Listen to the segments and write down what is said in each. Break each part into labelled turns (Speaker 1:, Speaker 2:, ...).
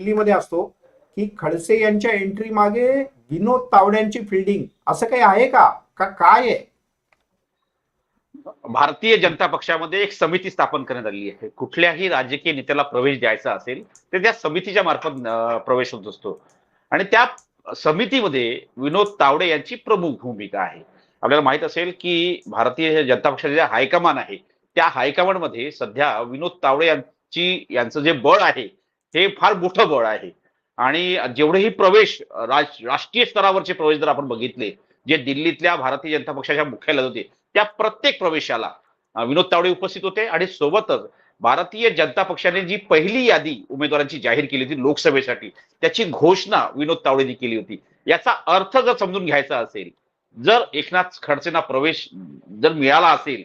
Speaker 1: दिल्लीमध्ये असतो की खडसे यांच्या एंट्री मागे विनोद तावड्यांची फिल्डिंग असं काही आहे का का काय आहे?
Speaker 2: भारतीय जनता पक्षामध्ये एक समिती स्थापन करण्यात आली आहे. कुठल्याही राजकीय नेत्याला प्रवेश द्यायचा असेल तर त्या समितीच्या मार्फत प्रवेश होत असतो. आणि त्या समितीमध्ये विनोद तावडे यांची प्रमुख भूमिका आहे. आपल्याला माहित असेल की भारतीय जनता पक्षाचे जे हायकमान आहे, त्या हायकमांडमध्ये सध्या विनोद तावडे यांचं जे बळ आहे, हे फार मोठं बळ आहे. आणि जेवढेही प्रवेश राष्ट्रीय स्तरावरचे प्रवेश जर आपण बघितले, जे दिल्लीतल्या भारतीय जनता पक्षाच्या मुख्यालयात होते, त्या प्रत्येक प्रवेशाला विनोद तावडे उपस्थित होते. आणि सोबतच भारतीय जनता पक्षाने जी पहिली यादी उमेदवारांची जाहीर केली होती लोकसभेसाठी, त्याची घोषणा विनोद तावडेंनी केली होती. याचा अर्थ जर समजून घ्यायचा असेल, जर एकनाथ खडसेंना प्रवेश जर मिळाला असेल,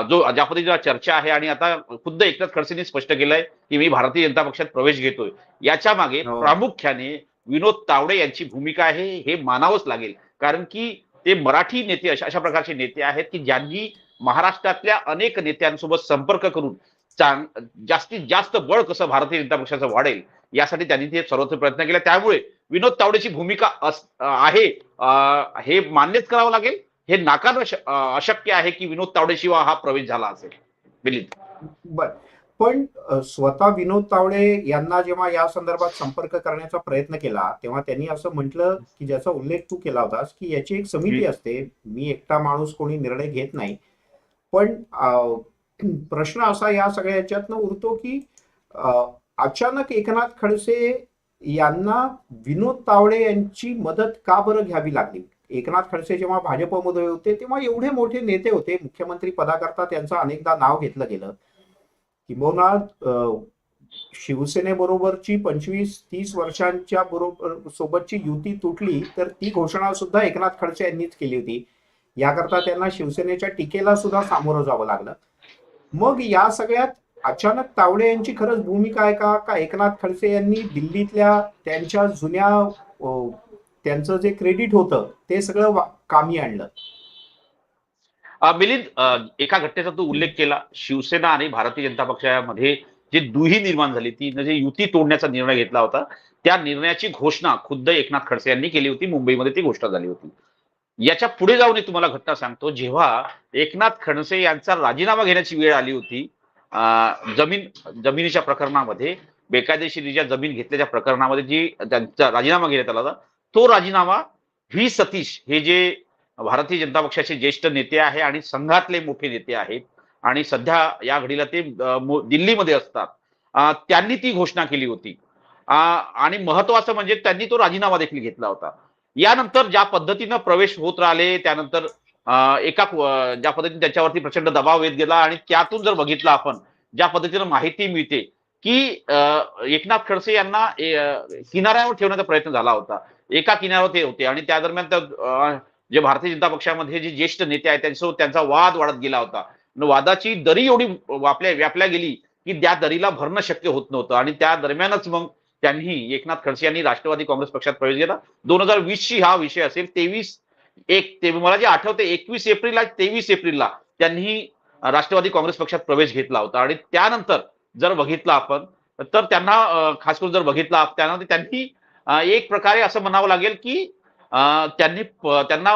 Speaker 2: जो ज्या पद्धतीची चर्चा आहे, आणि आता खुद्द एकनाथ खडसेंनी स्पष्ट केलंय की मी भारतीय जनता पक्षात प्रवेश घेतोय, याच्या मागे
Speaker 1: हो.
Speaker 2: प्रामुख्याने विनोद तावडे यांची भूमिका आहे, हे मानावंच लागेल. कारण की ते मराठी नेते अशा प्रकारचे नेते आहेत की ज्यांनी महाराष्ट्रातल्या अनेक नेत्यांसोबत संपर्क करून जास्तीत जास्त बळ कसं भारतीय जनता पक्षाचं वाढेल यासाठी त्यांनी ते सर्वत्र प्रयत्न केला. त्यामुळे विनोद तावडेची भूमिका आहे, हे मान्यच करावं लागेल. हे नाकारणं अशक्य आहे की विनोद तावडेशिवाय हा प्रवेश झाला असेल. मिलिंद,
Speaker 1: बर. पण स्वतः विनोद तावडे यांना जेव्हा या संदर्भात संपर्क करण्याचा प्रयत्न केला तेव्हा त्यांनी असं म्हटलं की ज्याचा उल्लेख तू केला होतास की याची एक समिती असते, मी एकटा माणूस कोणी निर्णय घेत नाही. पण प्रश्न असा या सगळ्या याच्यातनं उरतो की अचानक एकनाथ खडसे यांना विनोद तावडे यांची मदत का बरं घ्यावी लागली? एकनाथ खडसे जेव्हा भाजपमध्ये होते तेव्हा एवढे मोठे नेते होते, मुख्यमंत्री पदाकरता त्यांचं अनेकदा नाव घेतलं गेलं. किंबहुना शिवसेनेबरोबरची 25-30 वर्षांच्या बरोबर सोबतची युती तुटली तर ती घोषणा सुद्धा एकनाथ खडसे यांनीच केली होती. याकरता त्यांना शिवसेनेच्या टीकेला सुद्धा सामोरं जावं लागलं. मग या सगळ्यात अचानक तावडे यांची खरंच भूमिका आहे का का एकनाथ खडसे यांनी दिल्लीतल्या त्यांच्या जुन्या त्यांचं जे क्रेडिट होतं ते सगळं कामी आणलं?
Speaker 2: मिलिंद, एका घटनेचा तू उल्लेख केला. शिवसेना आणि भारतीय जनता पक्षामध्ये जी दुही निर्माण झाली, ती म्हणजे युती तोडण्याचा निर्णय घेतला होता, त्या निर्णयाची घोषणा खुद्द एकनाथ खडसे यांनी केली होती. मुंबईमध्ये ती घोषणा झाली होती. याच्या पुढे जाऊन तुम्हाला घटना सांगतो. जेव्हा एकनाथ खडसे यांचा राजीनामा घेण्याची वेळ आली होती, जमिनीच्या प्रकरणामध्ये, बेकायदेशीरित्या जमीन घेतल्याच्या प्रकरणामध्ये जी त्यांचा राजीनामा घेण्यात आला होता, तो राजीनामा व्ही सतीश हे जे भारतीय जनता पक्षाचे ज्येष्ठ नेते आहे आणि संघातले मोठे नेते आहेत, आणि सध्या या घडीला ते दिल्लीमध्ये असतात, त्यांनी ती घोषणा केली होती. आणि महत्वाचं म्हणजे त्यांनी तो राजीनामा देखील घेतला होता. यानंतर ज्या पद्धतीनं प्रवेश होत राहिले, त्यानंतर ज्या पद्धतीने त्याच्यावरती प्रचंड दबाव येत गेला, आणि त्यातून जर बघितलं आपण, ज्या पद्धतीनं माहिती मिळते की एकनाथ खडसे यांना किनाऱ्यावर ठेवण्याचा प्रयत्न झाला होता. एका किनाऱ्यावर ते होते, आणि त्या दरम्यान जे भारतीय जनता पक्षामध्ये जे ज्येष्ठ नेते आहेत त्यांच्यासोबत त्यांचा वाद वाढत गेला होता. वादाची दरी एवढी व्यापल्या गेली की त्या दरीला भरणं शक्य होत नव्हतं. आणि त्या दरम्यानच मग त्यांनी, एकनाथ खडसे यांनी राष्ट्रवादी काँग्रेस पक्षात प्रवेश केला. 2020 ची हा विषय असेल. मला जे आठवते 23 एप्रिलला त्यांनी राष्ट्रवादी काँग्रेस पक्षात प्रवेश घेतला होता. आणि त्यानंतर जर बघितलं आपण तर त्यांना खास करून जर बघितलं त्यानंतर त्यांनी एक प्रकारे असं म्हणावं लागेल की त्यांना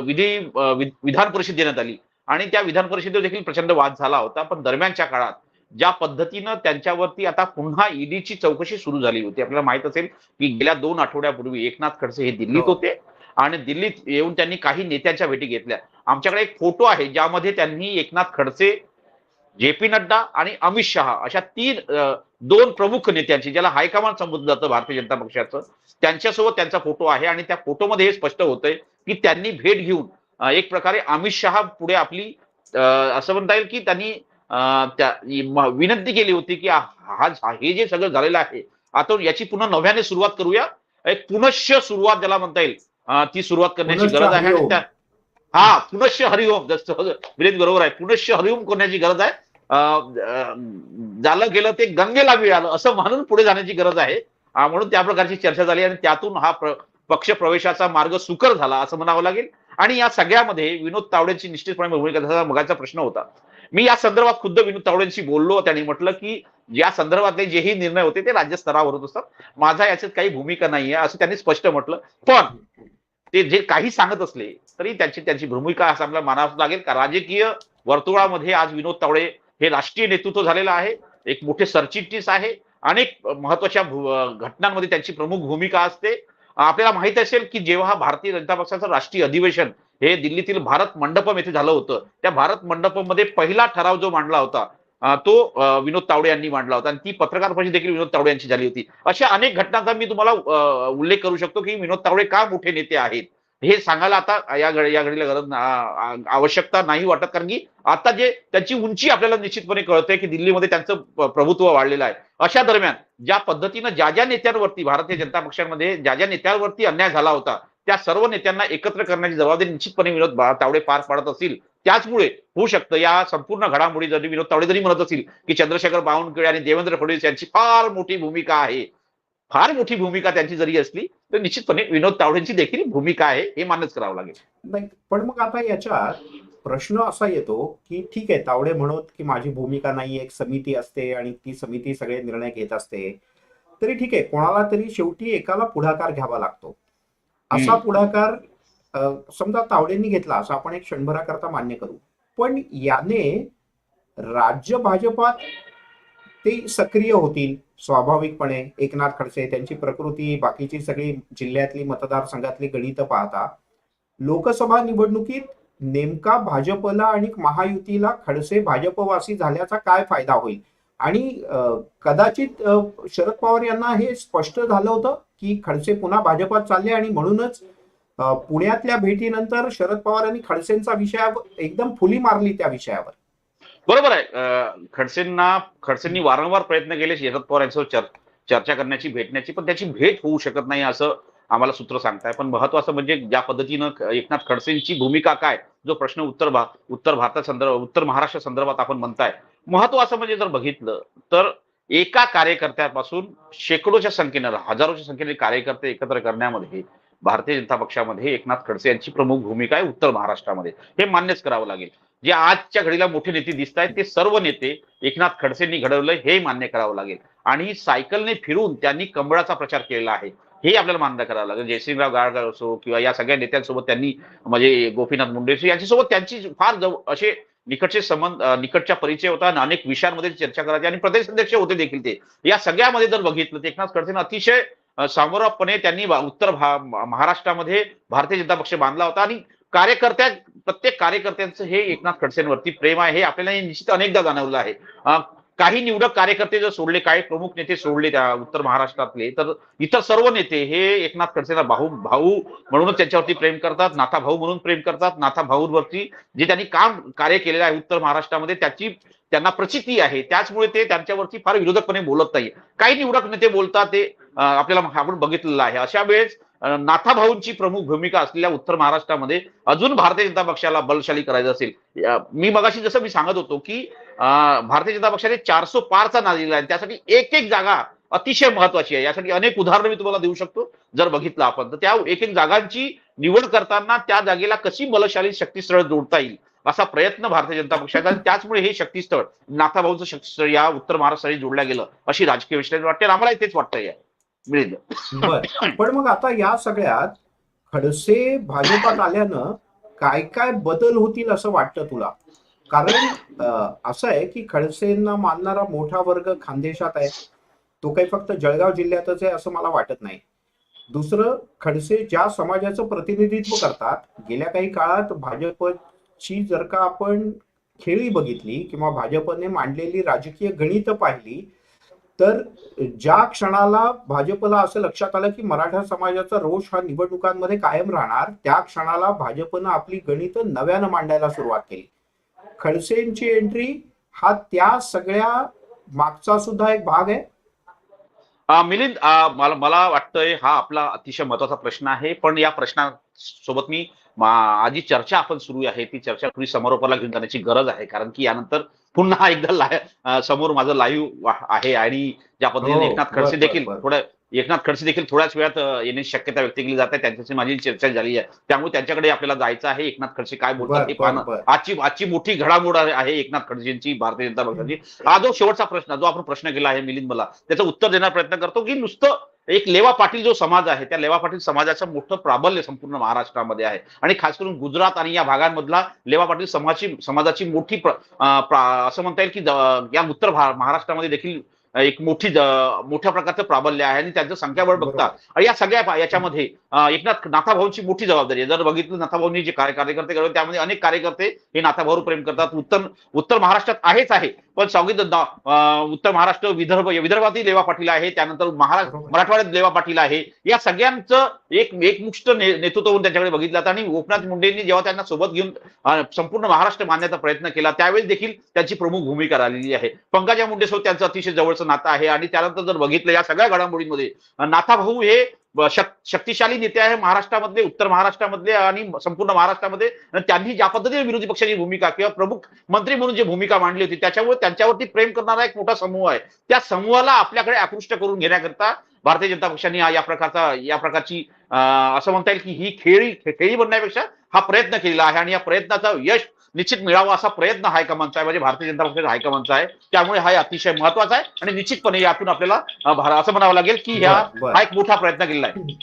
Speaker 2: विधान परिषद देण्यात आली, आणि त्या विधान परिषदेवर देखील प्रचंड वाद झाला होता. पण दरम्यानच्या काळात ज्या पद्धतीनं त्यांच्यावरती आता पुन्हा ईडीची चौकशी सुरू झाली होती, आपल्याला माहित असेल की गेल्या 2 आठवड्यापूर्वी एकनाथ खडसे हे दिल्लीत होते, आणि दिल्लीत येऊन त्यांनी काही नेत्यांच्या भेटी घेतल्या. आमच्याकडे एक फोटो आहे ज्यामध्ये त्यांनी एकनाथ खडसे, जे पी नड्डा आणि अमित शहा अशा 2 प्रमुख नेत्यांची, ज्याला हायकमांड संबोधलं जातं भारतीय जनता पक्षाचं, त्यांच्यासोबत त्यांचा फोटो आहे. आणि त्या फोटोमध्ये हे स्पष्ट होतंय की त्यांनी भेट घेऊन एक प्रकारे अमित शहा पुढे आपली असं म्हणता येईल की त्यांनी विनंती केली होती की हे जे सगळं झालेलं आहे, आता याची पुन्हा नव्याने सुरुवात करूया. एक पुनश्च सुरुवात ज्याला म्हणता येईल, ती सुरुवात करण्याची गरज आहे. आणि पुनश्च हरिओम, जसं बरोबर आहे, पुनश्च हरिओम करण्याची गरज आहे. झालं गेलं ते गंगेला मिळालं असं म्हणून पुढे जाण्याची गरज आहे. म्हणून त्या प्रकारची चर्चा झाली, आणि त्यातून हा पक्ष प्रवेशाचा मार्ग सुकर झाला असं म्हणावं लागेल. आणि या सगळ्यामध्ये विनोद तावडेची निश्चितपणे भूमिका, जसा मगाचा प्रश्न होता मी या संदर्भात खुद्द विनोद तावडेंशी बोललो. त्यांनी म्हटलं की या संदर्भातले जेही निर्णय होते ते राज्य स्तरावर होत असतात. माझा याच्यात काही भूमिका नाहीये असं त्यांनी स्पष्ट म्हटलं. पण ते जे काही सांगत असले तरी त्यांची त्यांची भूमिका असं आपल्याला मानावं लागेल का राजकीय वर्तुळामध्ये आज विनोद तावडे हे राष्ट्रीय नेतृत्व झालेलं आहे. एक मोठे सरचिटणीस आहे. अनेक महत्वाच्या घटनांमध्ये त्यांची प्रमुख भूमिका असते. आपल्याला माहित असेल की जेव्हा भारतीय जनता पक्षाचं राष्ट्रीय अधिवेशन हे दिल्लीतील भारत मंडपम येथे झालं होतं. त्या भारत मंडपम मध्ये पहिला ठराव जो मांडला होता तो विनोद तावडे यांनी मांडला होता आणि ती पत्रकार परिषद देखील विनोद तावडे यांची झाली होती. अशा अनेक घटनांचा मी तुम्हाला उल्लेख करू शकतो की विनोद तावडे का मोठे नेते आहेत हे सांगायला आता या घडीला गरज आवश्यकता नाही वाटत. कारण की आता जे त्यांची उंची आपल्याला निश्चितपणे कळते की दिल्लीमध्ये त्यांचं प्रभुत्व वाढलेलं आहे. अशा दरम्यान ज्या पद्धतीनं ज्या ज्या नेत्यांवरती भारतीय जनता पक्षामध्ये ज्या ज्या नेत्यांवरती अन्याय झाला होता त्या सर्व नेत्यांना एकत्र करण्याची जबाबदारी निश्चितपणे विनोद तावडे पार पाडत असतील. त्याचमुळे होऊ शकतं या संपूर्ण घडामोडी जरी विनोद तावडे जरी म्हणत असतील की चंद्रशेखर बावनकुळे आणि देवेंद्र फडणवीस यांची फार मोठी भूमिका आहे, फार मोठी भूमिका त्यांची जरी असली तर निश्चितपणे विनोद तावडेंची देखील भूमिका आहे हे मान्यच करावं लागेल.
Speaker 1: नाही, पण मग आता याच्यात प्रश्न असा येतो की ठीक आहे, तावडे म्हणत की माझी भूमिका नाही, एक समिती असते आणि ती समिती सगळे निर्णय घेत असते. तरी ठीक आहे, कोणाला तरी शेवटी एकाला पुढाकार घ्यावा लागतो. असा पुढाकार समजा तावडेंनी घेतला असं आपण एक क्षणभराकरता मान्य करू. पण याने राज्य भाजपात ते सक्रिय होतील स्वाभाविकपणे. एकनाथ खडसे त्यांची प्रकृती, बाकीची सगळी जिल्ह्यातली मतदारसंघातली गणित पाहता लोकसभा निवडणुकीत नेमका भाजपला आणि महायुतीला खडसे भाजपवासी झाल्याचा काय फायदा होईल. आणि कदाचित शरद पवार यांना हे स्पष्ट झालं होतं की खडसे पुन्हा भाजपात चालले आणि म्हणूनच पुण्यातल्या भेटीनंतर शरद पवार यांनी खडसेंचा विषयावर एकदम फुली मारली त्या विषयावर.
Speaker 2: बरोबर आहे. खडसेंनी वारंवार प्रयत्न केले शरद पवार यांच्यासोबत चर्चा करण्याची, भेटण्याची, पण त्याची भेट होऊ शकत नाही असं आम्हाला सूत्र सांगताय. पण महत्वाचं म्हणजे ज्या पद्धतीनं एकनाथ खडसेंची भूमिका काय, जो प्रश्न उत्तर महाराष्ट्र संदर्भात आपण म्हणताय, महत्वाचं म्हणजे जर बघितलं तर एका कार्यकर्त्यापासून शेकडोच्या संख्येनं, हजारोच्या संख्येने कार्यकर्ते एकत्र करण्यामध्ये भारतीय जनता पक्षामध्ये एकनाथ खडसे यांची प्रमुख भूमिका आहे उत्तर महाराष्ट्रामध्ये. हे मान्यच करावं लागेल. जे आजच्या घडीला मोठे नेते दिसत आहेत ते सर्व नेते एकनाथ खडसेंनी घडवलंय हे मान्य करावं लागेल. आणि सायकलने फिरून त्यांनी कमळाचा प्रचार केलेला आहे हे आपल्याला मान्य करावं लागेल. जयसिंगराव गारकर असो किंवा या सगळ्या नेत्यांसोबत त्यांनी म्हणजे गोपीनाथ मुंडे यांच्यासोबत त्यांची फार असे निकटचे संबंध, निकटचा परिचय होता आणि अनेक विषयांमध्ये चर्चा करायची आणि प्रदेश अध्यक्ष होते देखील ते. या सगळ्यामध्ये जर बघितलं तर एकनाथ खडसेंना अतिशय सामोरपणे त्यांनी उत्तर महाराष्ट्रामध्ये भारतीय जनता पक्ष बांधला होता आणि प्रत्येक कार्यकर्त्यांचं हे एकनाथ खडसेंवरती प्रेम आहे हे आपल्याला निश्चित अनेकदा जाणवलं आहे. काही निवडक कार्यकर्ते जर सोडले, काही प्रमुख नेते सोडले त्या उत्तर महाराष्ट्रातले, तर इतर सर्व नेते हे एकनाथ खडसेंना भाऊ म्हणूनच त्यांच्यावरती प्रेम करतात, नाथा भाऊ म्हणून प्रेम करतात. नाथा भाऊंवरती जे त्यांनी कार्य केलेलं आहे उत्तर महाराष्ट्रामध्ये त्याची त्यांना प्रचिती आहे. त्याचमुळे ते त्यांच्यावरती फार विरोधकपणे बोलत नाही. काही निवडक नेते बोलतात ते आपल्याला आपण बघितलेलं आहे. अशा वेळेस नाथा भाऊंची प्रमुख भूमिका असलेल्या उत्तर महाराष्ट्रामध्ये अजून भारतीय जनता पक्षाला बलशाली करायचं असेल, मी मगाशी जसं मी सांगत होतो की भारतीय जनता पक्षाने 400 पारचा नाद दिला आहे. त्यासाठी एक एक जागा अतिशय महत्वाची आहे. यासाठी अनेक उदाहरणं मी तुम्हाला देऊ शकतो जर बघितलं आपण तर. त्या एक एक जागांची निवड करताना त्या जागेला कशी बलशाली शक्तीस्थळ जोडता येईल असा प्रयत्न भारतीय जनता पक्षाचा. त्याचमुळे हे शक्तीस्थळ नाथाभाऊचं शक्तीस्थळ या उत्तर महाराष्ट्राने जोडलं गेलं अशी राजकीय विश्लेषण वाटते. आम्हाला तेच वाटतंय मिळेल.
Speaker 1: बर, पण मग आता या सगळ्यात खडसे भाजपात आल्यानं काय काय बदल होतील असं वाटतं तुला? कारण असं आहे की खडसेंना मानणारा मोठा वर्ग खानदेशात आहे. तो काही फक्त जळगाव जिल्ह्यातच आहे असं मला वाटत नाही. दुसरं, खडसे ज्या समाजाचं प्रतिनिधित्व करतात, गेल्या काही काळात भाजपची जर का आपण खेळी बघितली किंवा भाजपने मांडलेली राजकीय गणित पाहिली तर ज्या क्षणाला भाजपला असं लक्षात आलं की मराठा समाजाचा रोष हा निवडणुकांमध्ये कायम राहणार, त्या क्षणाला भाजपनं आपली गणित नव्यानं मांडायला सुरुवात केली. खडसेंची एंट्री हा त्या सगळ्या मागचा सुद्धा एक भाग आहे.
Speaker 2: मिलिंद, मला वाटतंय हा आपला अतिशय महत्वाचा प्रश्न आहे. पण या प्रश्नासोबत मी आजी चर्चा आपण सुरू आहे ती चर्चा थोडी समारोपाला घेऊन जाण्याची गरज आहे. कारण की यानंतर पुन्हा एकदा समोर माझं लाईव्ह आहे आणि ज्या
Speaker 1: हो,
Speaker 2: पद्धतीने
Speaker 1: बर बर बर.
Speaker 2: एकनाथ खडसे देखील थोड्याच वेळात येण्याची शक्यता व्यक्त केली जाते. त्यांच्याशी माझी चर्चा झाली आहे. त्यामुळे त्यांच्याकडे आपल्याला जायचं आहे. एकनाथ खडसे काय बोलतात
Speaker 1: बर
Speaker 2: हे
Speaker 1: बर
Speaker 2: पाहणं
Speaker 1: बर.
Speaker 2: आजची मोठी घडामोड आहे एकनाथ खडसेंची, भारतीय जनता पक्षाची. हा जो शेवटचा प्रश्न जो आपण प्रश्न केला आहे मिलिंद मला, त्याचं उत्तर देण्याचा प्रयत्न करतो की नुसतं एक लेवा पाटील जो समाज आहे त्या लेवा पाटील समाजाचं मोठं प्राबल्य संपूर्ण महाराष्ट्रामध्ये आहे आणि खास करून गुजरात आणि या भागांमधला लेवा पाटील समाजाची मोठी असं म्हणता येईल की या महाराष्ट्रामध्ये देखील एक मोठ्या प्रकारचं प्राबल्य आहे आणि त्यांचं संख्याबळ बघता
Speaker 1: बरोबर.
Speaker 2: आणि या सगळ्या याच्यामध्ये नाथाभाऊंची मोठी जबाबदारी आहे. जर बघितलं नाथाभाऊंनी जे कार्यकर्ते घडवले त्यामध्ये अनेक कार्यकर्ते हे नाथाभाऊ प्रेम करतात. उत्तर महाराष्ट्रात आहे पण उत्तर महाराष्ट्र विदर्भातील लेवा पाटील आहे, त्यानंतर
Speaker 1: बरोबर.
Speaker 2: मराठवाड्यात लेवा पाटील आहे. या सगळ्यांचं एकमुष्ट नेतृत्व म्हणून त्यांच्याकडे बघितलं जातं आणि गोपीनाथ मुंडेंनी जेव्हा त्यांना सोबत घेऊन संपूर्ण महाराष्ट्र मानण्याचा प्रयत्न केला त्यावेळेस देखील त्यांची प्रमुख भूमिका राहिलेली आहे. पंकजा मुंडेसोबत त्यांचं अतिशय जवळचं नातं आहे आणि त्यानंतर जर बघितलं या सगळ्या घडामोडींमध्ये नाथाभाऊ हे शक्तिशाली नेते आहे महाराष्ट्रामधले, उत्तर महाराष्ट्रामधले आणि संपूर्ण महाराष्ट्रामध्ये. त्यांनी ज्या पद्धतीने विरोधी पक्षाची भूमिका किंवा प्रमुख मंत्री म्हणून जी भूमिका मांडली होती त्याच्यामुळे त्यांच्यावरती प्रेम करणारा एक मोठा समूह आहे. त्या समूहाला आपल्याकडे आकृष्ट करून घेण्याकरता भारतीय जनता पक्षाने या प्रकारची असं म्हणता येईल की ही खेळी बनण्यापेक्षा हा प्रयत्न केलेला आहे आणि या प्रयत्नाचा यश निश्चित मिळावा असा प्रयत्न हायकमांडचा आहे, म्हणजे भारतीय जनता पक्षाच्या हायकमांडचा आहे. त्यामुळे हा अतिशय महत्वाचा आहे आणि निश्चितपणे यातून आपल्याला असं म्हणावं लागेल की हा एक मोठा प्रयत्न केलेला आहे.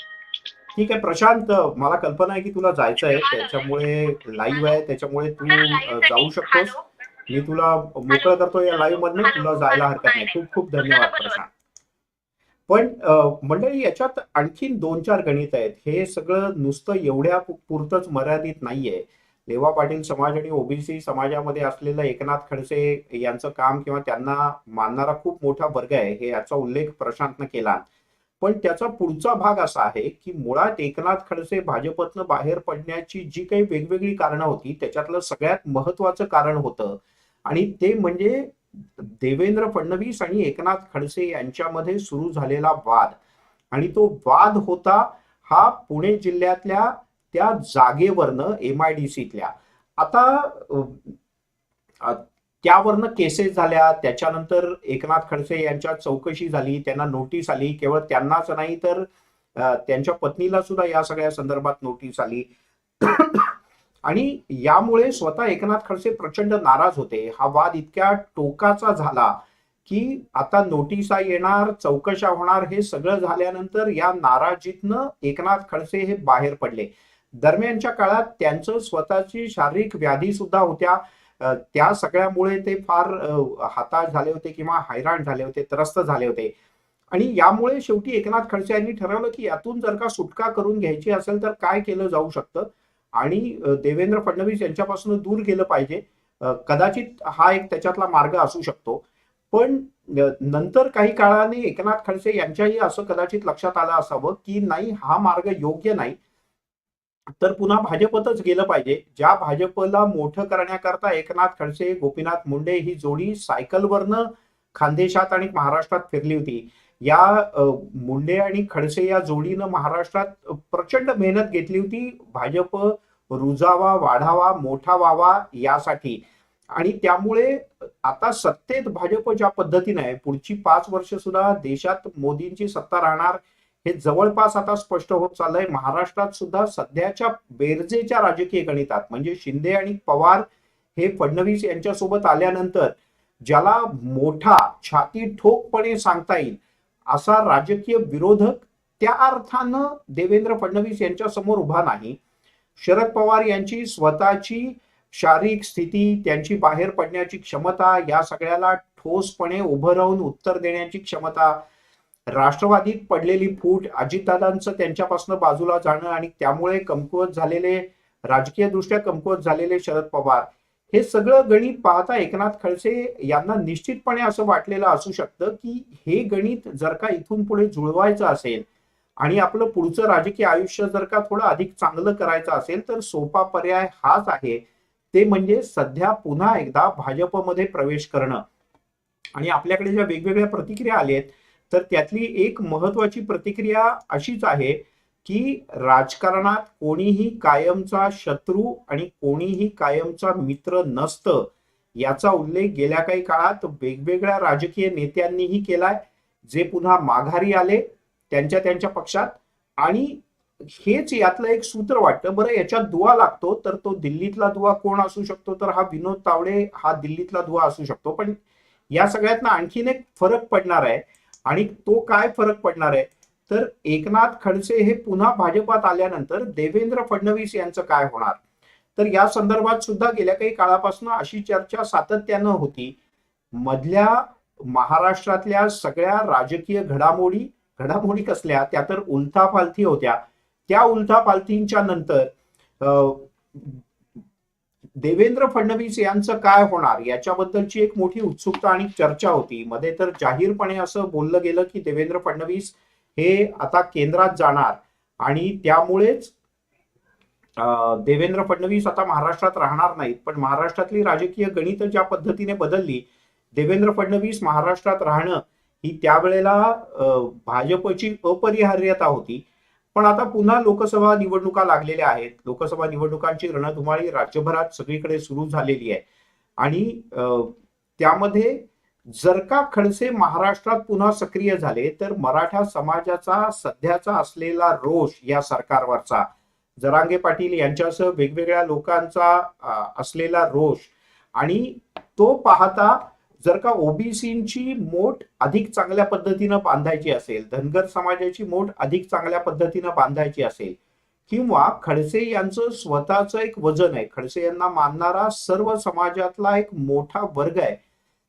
Speaker 1: ठीक आहे प्रशांत, मला कल्पना आहे की तुला जायचं आहे, त्याच्यामुळे लाईव्ह आहे त्याच्यामुळे तू जाऊ शकतोस. मी तुला मोकळं करतो या लाईव्ह मधनं, तुला जायला हरकत नाही. खूप खूप धन्यवाद प्रशांत. पण मंडळी याच्यात आणखीन 2-4 गणित आहेत. हे सगळं नुसतं एवढ्या पुरतच मर्यादित नाहीये. लेवा पाटील समाज आणि ओबीसी समाजामध्ये असलेलं एकनाथ खडसे यांचं काम किंवा त्यांना मानणारा खूप मोठा वर्ग आहे हे याचा उल्लेख प्रशांतनं केला. पण त्याचा पुढचा भाग असा आहे की मुळात एकनाथ खडसे भाजपतनं बाहेर पडण्याची जी काही वेगवेगळी कारणं होती त्याच्यातलं सगळ्यात महत्वाचं कारण होतं आणि ते म्हणजे देवेंद्र फडणवीस आणि एकनाथ खडसे यांच्यामध्ये सुरू झालेला वाद. आणि तो वाद होता हा पुणे जिल्ह्यातल्या त्या जागेवरनं MIDCतल्या. आता त्यावरनं केसेस झाल्या, त्याच्यानंतर एकनाथ खडसे यांच्या चौकशी झाली, त्यांना नोटीस आली. केवळ त्यांनाच नाही तर त्यांच्या पत्नीला सुद्धा या सगळ्या संदर्भात नोटीस आली. आणि यामुळे स्वतः एकनाथ खडसे प्रचंड नाराज होते. हा वाद इतक्या टोकाचा झाला की आता नोटिसा येणार, चौकशा होणार. हे सगळं झाल्यानंतर या नाराजीतनं एकनाथ खडसे हे बाहेर पडले. दरम्यानच्या काळात त्यांचं स्वतःची शारीरिक व्याधी सुद्धा होत्या. त्या सगळ्यामुळे ते फार हताश झाले होते किंवा हैराण झाले होते, त्रस्त झाले होते. आणि यामुळे शेवटी एकनाथ खडसे यांनी ठरवलं की यातून जर का सुटका करून घ्यायची असेल तर काय केलं जाऊ शकतं आणि देवेंद्र फडणवीस यांच्यापासून दूर गेलं पाहिजे. कदाचित हा एक त्याच्यातला मार्ग असू शकतो. पण नंतर काही काळाने एकनाथ खडसे यांच्याही असं कदाचित लक्षात आलं असावं की नाही, हा मार्ग योग्य नाही, तर पुन्हा भाजपतच गेलं पाहिजे. ज्या भाजपला मोठं करण्याकरता एकनाथ खडसे गोपीनाथ मुंडे ही जोडी सायकलवरनं खानदेशात आणि महाराष्ट्रात फिरली होती. या मुंडे आणि खडसे या जोडीनं महाराष्ट्रात प्रचंड मेहनत घेतली होती भाजप रुजावा, वाढावा, मोठा व्हावा यासाठी. आणि त्यामुळे आता सत्तेत भाजप ज्या पद्धतीने आहे पुढची 5 वर्ष सुद्धा देशात मोदींची सत्ता राहणार हे जवळपास आता स्पष्ट होत चाललंय. महाराष्ट्रात सुद्धा सध्याच्या बेरजेच्या राजकीय गणितात म्हणजे शिंदे आणि पवार हे फडणवीस यांच्यासोबत आल्यानंतर ज्याला मोठा छाती ठोकपणे सांगता येईल असा राजकीय विरोधक त्या अर्थानं देवेंद्र फडणवीस यांच्या समोर उभा नाही. शरद पवार यांची स्वतःची शारीरिक स्थिती, त्यांची बाहेर पडण्याची क्षमता, या सगळ्याला ठोसपणे उभं राहून उत्तर देण्याची क्षमता, राष्ट्रवादीत पडलेली फूट, अजितदादांचं त्यांच्यापासून बाजूला जाणं आणि त्यामुळे कमकुवत झालेले, राजकीय दृष्ट्या कमकुवत झालेले शरद पवार, हे सगळं गणित पाहता एकनाथ खडसे यांना निश्चितपणे असं वाटलेलं असू शकतं की हे गणित जर का इथून पुढे जुळवायचं असेल आणि आपलं पुढचं राजकीय आयुष्य जर का थोडं अधिक चांगलं करायचं असेल तर सोपा पर्याय हाच आहे, ते म्हणजे सध्या पुन्हा एकदा भाजपमध्ये प्रवेश करणं. आणि आपल्याकडे ज्या वेगवेगळ्या प्रतिक्रिया आल्या आहेत तर त्यातली एक महत्वाची प्रतिक्रिया अशीच आहे की राजकारणात कोणीही कायमचा शत्रू आणि कोणीही कायमचा मित्र नसतं, याचा उल्लेख गेल्या काही काळात वेगवेगळ्या राजकीय नेत्यांनीही केलाय, जे पुन्हा माघारी आले त्यांच्या त्यांच्या पक्षात. आणि हेच यातलं एक सूत्र वाटतं. बरं, याच्यात दुवा लागतो, तर तो दिल्लीतला दुवा कोण असू शकतो? तर हा विनोद तावडे हा दिल्लीतला दुवा असू शकतो. पण या सगळ्यातनं आणखीन एक फरक पडणार आहे. आणि तो काय फरक पडणार आहे? तर एकनाथ खडसे हे पुन्हा भाजपात आल्यानंतर देवेंद्र फडणवीस यांचं काय होणार? तर या संदर्भात सुद्धा गेल्या काही काळापासून अशी चर्चा सातत्यानं होती. मधल्या महाराष्ट्रातल्या सगळ्या राजकीय घडामोडी घडामोडी कसल्या, त्या तर उलथापालथी होत्या. त्या उलथापालथींच्या नंतर देवेंद्र फडणवीस यांचं काय होणार याच्याबद्दलची एक मोठी उत्सुकता आणि चर्चा होती. मध्ये तर जाहीरपणे असं बोललं गेलं की देवेंद्र फडणवीस हे आता केंद्रात जाणार आणि त्यामुळेच देवेंद्र फडणवीस आता महाराष्ट्रात राहणार नाहीत. पण महाराष्ट्रातली राजकीय गणित ज्या पद्धतीने बदलली, देवेंद्र फडणवीस महाराष्ट्रात राहणं ही त्यावेळेला भाजपची अपरिहार्यता होती. पण आता पुन्हा लोकसभा निवडणुका लागलेल्या आहेत. लोकसभा निवडणुकांची रणधुमाळी राज्यभरात सगळीकडे सुरू झालेली आहे. आणि त्यामध्ये जर का खडसे महाराष्ट्रात पुन्हा सक्रिय झाले तर मराठा समाजाचा सध्याचा असलेला रोष या सरकारवरचा, जरांगे पाटील यांच्यासह वेगवेगळ्या लोकांचा असलेला रोष, आणि तो पाहता जर का ओबीसींची मोठ अधिक चांगल्या पद्धतीनं बांधायची असेल, धनगर समाजाची मोठ अधिक चांगल्या पद्धतीनं बांधायची असेल, किंवा खडसे यांचं स्वतःचं एक वजन आहे, खडसे यांना मानणारा सर्व समाजातला एक मोठा वर्ग आहे,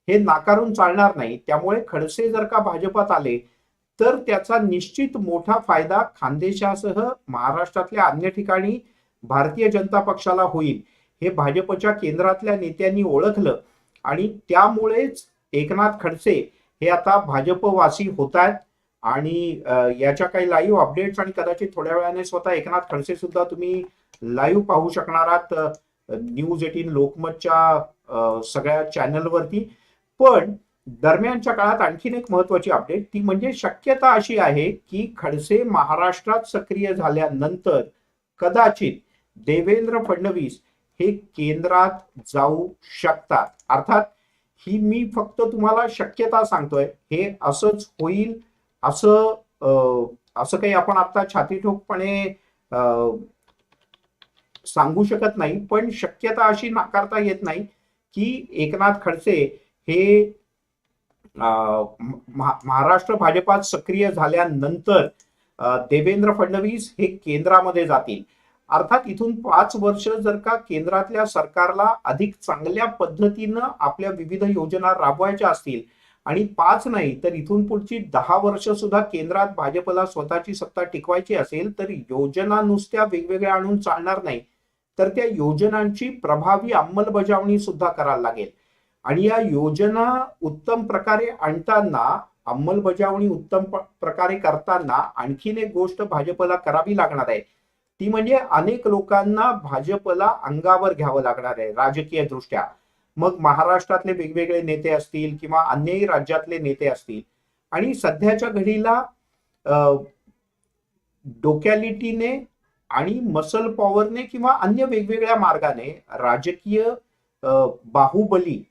Speaker 1: हे नाकारून चालणार नाही. त्यामुळे खडसे जर का भाजपात आले तर त्याचा निश्चित मोठा फायदा खानदेशासह महाराष्ट्रातल्या अन्य ठिकाणी भारतीय जनता पक्षाला होईल, हे भाजपच्या केंद्रातल्या नेत्यांनी ओळखलं. आणि त्यामुळेच एकनाथ खडसे हे आता भाजपवासी होत आहेत. आणि याच्या काही लाईव्ह अपडेट्स आणि कदाचित थोड्या वेळाने स्वतः एकनाथ खडसे सुद्धा तुम्ही लाईव्ह पाहू शकणार आहात News18 लोकमतच्या सगळ्या चॅनलवरती. पण दरम्यानच्या काळात आणखीन एक महत्वाची अपडेट, ती म्हणजे शक्यता अशी आहे की खडसे महाराष्ट्रात सक्रिय झाल्यानंतर कदाचित देवेंद्र फडणवीस हे केंद्रात जाऊ शकतात. अर्थात ही मी फक्त तुम्हाला शक्यता सांगतोय, हे असंच होईल असं काही आपण आता छातीठोकपणे सांगू शकत नाही. पण शक्यता अशी नाकारता येत नाही की एकनाथ खडसे हे महाराष्ट्र भाजपात सक्रिय झाल्यानंतर देवेंद्र फडणवीस हे केंद्रामध्ये जातील. अर्थात इथून 5 वर्ष जर का केंद्रातल्या सरकारला अधिक चांगल्या पद्धतीनं आपल्या विविध योजना राबवायच्या असतील, आणि 5 नाही तर इथून पुढची 10 वर्ष सुद्धा केंद्रात भाजपला स्वतःची सत्ता टिकवायची असेल, तर योजना नुसत्या वेगवेगळ्या आणून चालणार नाही, तर त्या योजनांची प्रभावी अंमलबजावणी सुद्धा करायला लागेल. आणि या योजना उत्तम प्रकारे आणताना, अंमलबजावणी उत्तम प्रकारे करताना आणखीन एक गोष्ट भाजपला करावी लागणार आहे, ती म्हणजे अनेक लोकांना भाजपला अंगावर घ्यावं लागणार आहे राजकीय दृष्ट्या. मग महाराष्ट्रातले वेगवेगळे नेते असतील किंवा अन्यही राज्यातले नेते असतील. आणि सध्याच्या घडीला डोक्यालिटीने आणि मसल पॉवरने किंवा अन्य वेगवेगळ्या मार्गाने राजकीय बाहुबली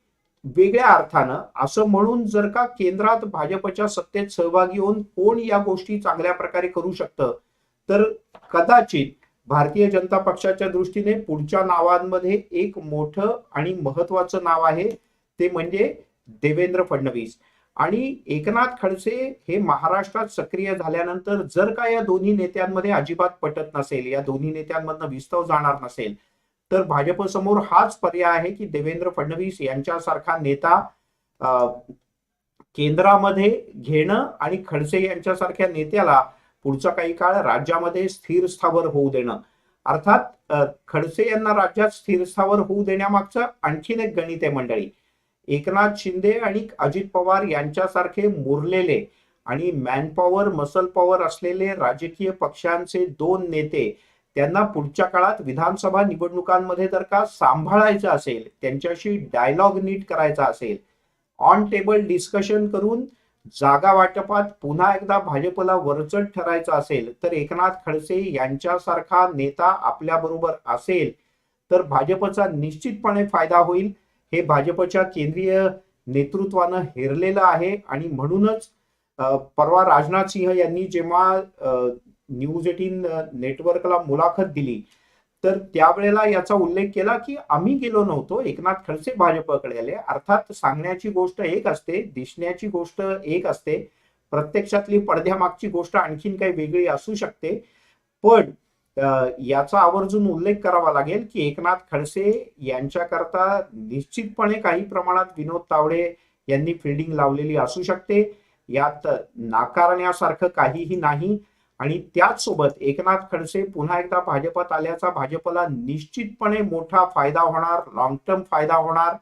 Speaker 1: वेगळ्या अर्थानं असं म्हणून जर का केंद्रात भाजपच्या सत्तेत सहभागी होऊन कोण या गोष्टी चांगल्या प्रकारे करू शकतं, तर कदाचित भारतीय जनता पक्षाच्या दृष्टीने पुढच्या नावांमध्ये एक मोठं आणि महत्वाचं नाव आहे, ते म्हणजे देवेंद्र फडणवीस. आणि एकनाथ खडसे हे महाराष्ट्रात सक्रिय झाल्यानंतर जर का या दोन्ही नेत्यांमध्ये अजिबात पटत नसेल, या दोन्ही नेत्यांमधनं विस्तव जाणार नसेल, तर भाजप समोर हाच पर्याय आहे की देवेंद्र फडणवीस यांच्यासारखा नेता केंद्रामध्ये घेणं आणि खडसे यांच्यासारख्या नेत्याला पुढचा काही काळ राज्यामध्ये स्थिर स्थावर होऊ देणं. अर्थात खडसे यांना राज्यात स्थिर स्थावर होऊ देण्यामागचं आणखीन एक गणित आहे मंडळी. एकनाथ शिंदे आणि अजित पवार यांच्यासारखे मुरलेले आणि मॅनपॉवर मसल पॉवर असलेले राजकीय पक्षांचे 2 नेते, त्यांना पुढच्या काळात विधानसभा निवडणुकांमध्ये जर का सांभाळायचं असेल, त्यांच्याशी डायलॉग नीट करायचा असेल, ऑन टेबल डिस्कशन करून जागा वाटपात पुन्हा एकदा भाजपला वरचढ ठरायचं असेल तर एकनाथ खडसे यांच्यासारखा नेता आपल्याबरोबर असेल तर भाजपचा निश्चितपणे फायदा होईल. हे भाजपच्या केंद्रीय नेतृत्वानं हेरलेलं आहे आणि म्हणूनच परवा राजनाथ सिंह यांनी जेव्हा न्यूज 18 नेटवर्कला मुलाखत दिली तर त्यावेळेला याचा उल्लेख केला की आम्ही गेलो नव्हतो, एकनाथ खडसे भाजपकडे आले. अर्थात सांगण्याची गोष्ट एक असते, दिसण्याची गोष्ट एक असते, प्रत्यक्षातली पडद्यामागची गोष्ट आणखीन काही वेगळी असू शकते. पण याचा आवर्जून उल्लेख करावा लागेल की एकनाथ खडसे यांच्याकरता निश्चितपणे काही प्रमाणात विनोद तावडे यांनी फिल्डिंग लावलेली असू शकते, यात नाकारण्यासारखं काहीही नाही. आणि त्याचसोबत एकनाथ खडसे पुन्हा एकदा भाजपात आल्याचा भाजपला निश्चितपणे मोठा फायदा होणार, लॉंग टर्म फायदा होणार.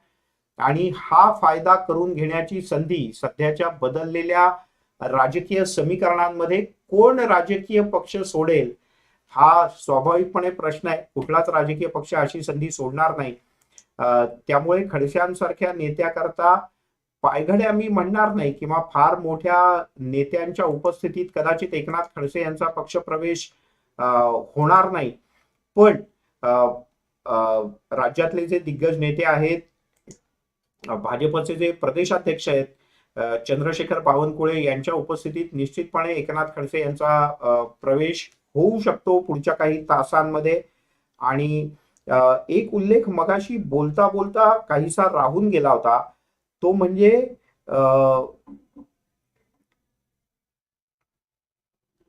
Speaker 1: आणि हा फायदा करून घेण्याची संधी सध्याच्या बदललेल्या राजकीय समीकरणांमध्ये कोण राजकीय पक्ष सोडेल हा स्वाभाविकपणे प्रश्न आहे. कुठलाच राजकीय पक्ष अशी संधी सोडणार नाही. त्यामुळे खडसेंसारख्या नेत्याकरता पायघड्या मी म्हणणार नाही किंवा फार मोठ्या नेत्यांच्या उपस्थितीत कदाचित एकनाथ खडसे यांचा पक्षप्रवेश होणार नाही. पण राज्यातले जे दिग्गज नेते आहेत, भाजपचे जे प्रदेशाध्यक्ष आहेत चंद्रशेखर बावनकुळे यांच्या उपस्थितीत निश्चितपणे एकनाथ खडसे यांचा प्रवेश होऊ शकतो पुढच्या काही तासांमध्ये. आणि एक उल्लेख मगाशी बोलता बोलता काहीसा राहून गेला होता, तो म्हणजे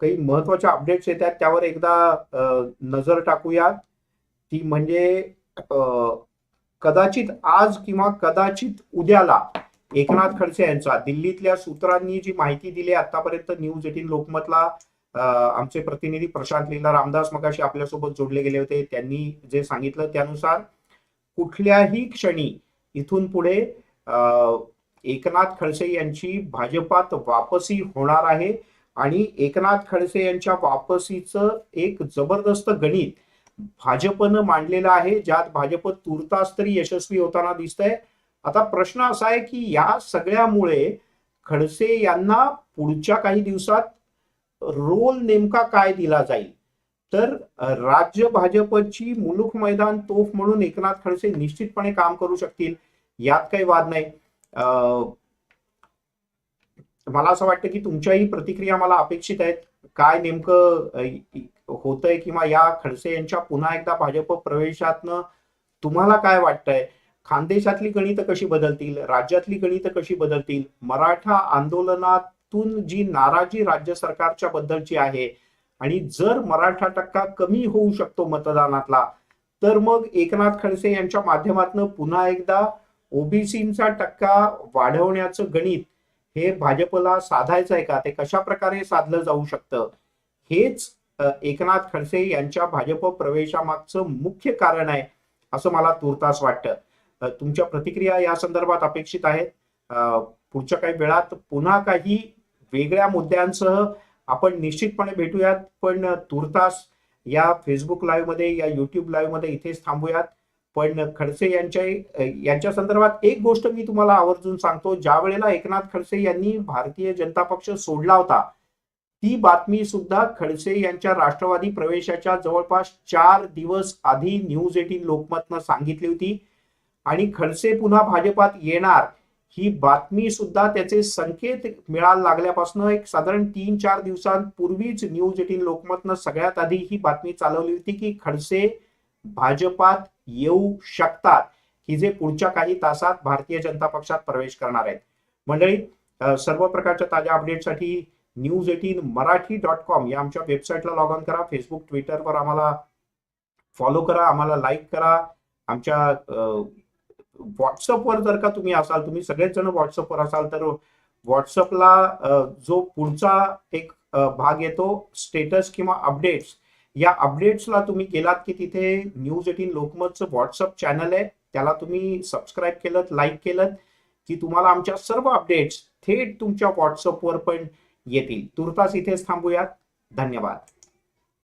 Speaker 1: काही महत्वाच्या अपडेट्स येतात त्यावर एकदा नजर टाकूयात. ती म्हणजे कदाचित आज किंवा कदाचित उद्याला एकनाथ खडसे यांचा दिल्लीतल्या सूत्रांनी जी माहिती दिली आतापर्यंत न्यूज 18 लोकमतला आमचे प्रतिनिधी प्रशांत लीला रामदास मगाशी आपल्यासोबत जोडले गेले होते, त्यांनी जे सांगितलं त्यानुसार कुठल्याही क्षणी इथून पुढे एकनाथ खडसे यांची भाजपात वापसी होणार आहे. आणि एकनाथ खडसे यांच्या वापसीचं एक जबरदस्त गणित भाजपनं मांडलेलं आहे, ज्यात भाजप तुर्तास तरी यशस्वी होताना दिसतंय. आता प्रश्न असा आहे की या सगळ्यामुळे खडसे यांना पुढच्या काही दिवसात रोल नेमका काय दिला जाईल. तर राज्य भाजपची मुलूक मैदान तोफ म्हणून एकनाथ खडसे निश्चितपणे काम करू शकतील, यात काही वाद नाही. मला असं वाटतं की तुमच्याही प्रतिक्रिया मला अपेक्षित आहेत. काय नेमकं होतंय किंवा या खडसे यांच्या पुन्हा एकदा भाजप प्रवेशातनं तुम्हाला काय वाटतंय? खानदेशातली गणितं कशी बदलतील, राज्यातली गणितं कशी बदलतील, मराठा आंदोलनातून जी नाराजी राज्य सरकारच्या बद्दलची आहे आणि जर मराठा टक्का कमी होऊ शकतो मतदानातला, तर मग एकनाथ खडसे यांच्या माध्यमातून पुन्हा एकदा ओबीसीचा टक्का वाढवण्याचं गणित हे भाजपला साधायचं आहे का, ते कशा प्रकारे साधलं जाऊ शकतं, हेच एकनाथ खडसे यांच्या भाजप प्रवेशामागचं मुख्य कारण आहे असं मला तुर्तास वाटतं. तुमच्या प्रतिक्रिया या संदर्भात अपेक्षित आहेत. पुढच्या काही वेळात पुन्हा काही वेगळ्या मुद्द्यांसह आपण निश्चितपणे भेटूयात. पण तुर्तास या फेसबुक लाईव्ह मध्ये, या युट्यूब लाईव्ह मध्ये इथेच थांबूयात. पण खडसे यांच्या संदर्भात एक गोष्ट मी तुम्हाला आवर्जून सांगतो, ज्या वेळेला एकनाथ खडसे यांनी भारतीय जनता पक्ष सोडला होता ती बातमी सुद्धा खडसे यांच्या राष्ट्रवादी प्रवेशाच्या जवळपास 4 दिवस आधी न्यूज 18 लोकमतनं सांगितली होती. आणि खडसे पुन्हा भाजपात येणार ही बातमी सुद्धा त्याचे संकेत मिळायला लागल्यापासून एक साधारण 3-4 दिवसांपूर्वीच न्यूज 18 लोकमतनं सगळ्यात आधी ही बातमी चालवली होती की खडसे भाजपात येऊ शकतात, की जे पुढच्या काही तासात भारतीय जनता पक्षात प्रवेश करणार आहेत. मंडळी, सर्व प्रकारच्या ताज्या अपडेटसाठी news18marathi.com या आमच्या वेबसाईटला लॉग ऑन करा. फेसबुक, ट्विटरवर आम्हाला फॉलो करा, आम्हाला लाईक करा. आमच्या व्हॉट्सअपवर जर का तुम्ही असाल, तुम्ही सगळेच जण व्हॉट्सअपवर असाल, तर व्हॉट्सअपला जो पुढचा एक भाग येतो स्टेटस किंवा अपडेट्स, या अपडेट्सला तुम्ही गेलात की तिथे न्यूज 18 लोकमतचं व्हॉट्सअप चॅनल आहे, त्याला तुम्ही सबस्क्राईब केलं, लाईक केलं की तुम्हाला आमच्या सर्व अपडेट्स थेट तुमच्या व्हॉट्सअपवर पण येतील. तुर्तास इथेच थांबूयात. धन्यवाद.